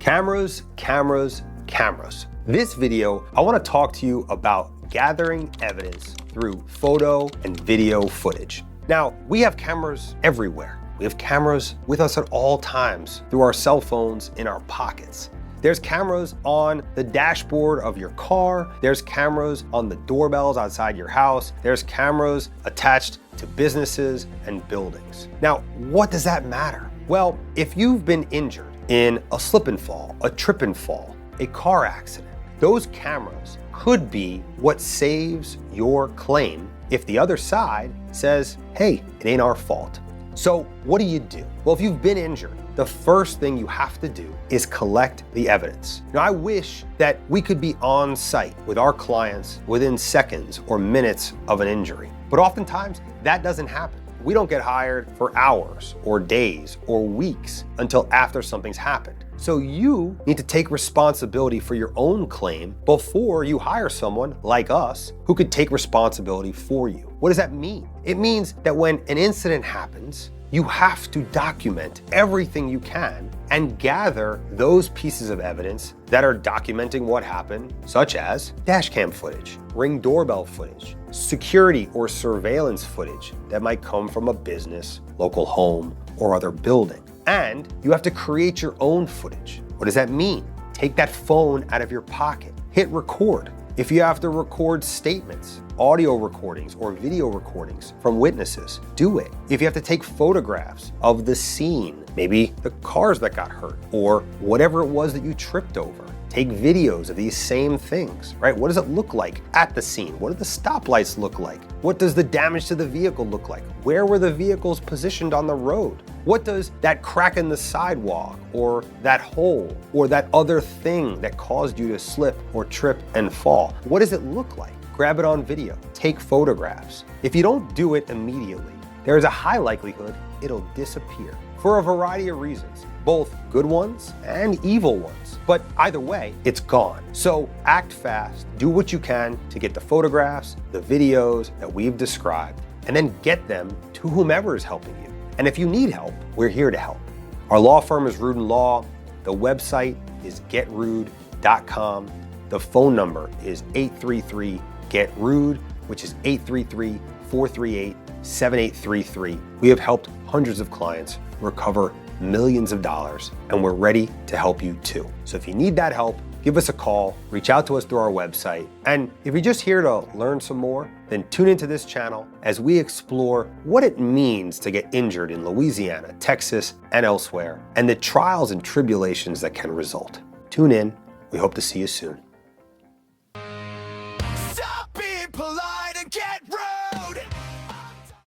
Cameras, cameras, cameras. This video, I want to talk to you about gathering evidence through photo and video footage. Now, we have cameras everywhere. We have cameras with us at all times through our cell phones in our pockets. There's cameras on the dashboard of your car. There's cameras on the doorbells outside your house. There's cameras attached to businesses and buildings. Now, what does that matter? Well, if you've been injured in a slip and fall, a trip and fall, a car accident, those cameras could be what saves your claim if the other side says, hey, it ain't our fault. So what do you do? Well, if you've been injured, the first thing you have to do is collect the evidence. Now, I wish that we could be on site with our clients within seconds or minutes of an injury, but oftentimes that doesn't happen. We don't get hired for hours or days or weeks until after something's happened. So you need to take responsibility for your own claim before you hire someone like us who could take responsibility for you. What does that mean? It means that when an incident happens, you have to document everything you can and gather those pieces of evidence that are documenting what happened, such as dash cam footage, Ring doorbell footage, security or surveillance footage that might come from a business, local home, or other building. And you have to create your own footage. What does that mean? Take that phone out of your pocket, hit record. If you have to record statements, audio recordings or video recordings from witnesses, do it. If you have to take photographs of the scene, maybe the cars that got hurt or whatever it was that you tripped over, take videos of these same things, right? What does it look like at the scene? What do the stoplights look like? What does the damage to the vehicle look like? Where were the vehicles positioned on the road? What does that crack in the sidewalk or that hole or that other thing that caused you to slip or trip and fall? What does it look like? Grab it on video, take photographs. If you don't do it immediately, there is a high likelihood it'll disappear for a variety of reasons, both good ones and evil ones. But either way, it's gone. So act fast, do what you can to get the photographs, the videos that we've described, and then get them to whomever is helping you. And if you need help, we're here to help. Our law firm is Rude & Law. The website is getrude.com. The phone number is 833-GET-RUDE, which is 833-438-7833. We have helped hundreds of clients recover millions of dollars, and we're ready to help you too. So if you need that help, give us a call, reach out to us through our website. And if you're just here to learn some more, then tune into this channel as we explore what it means to get injured in Louisiana, Texas, and elsewhere, and the trials and tribulations that can result. Tune in. We hope to see you soon.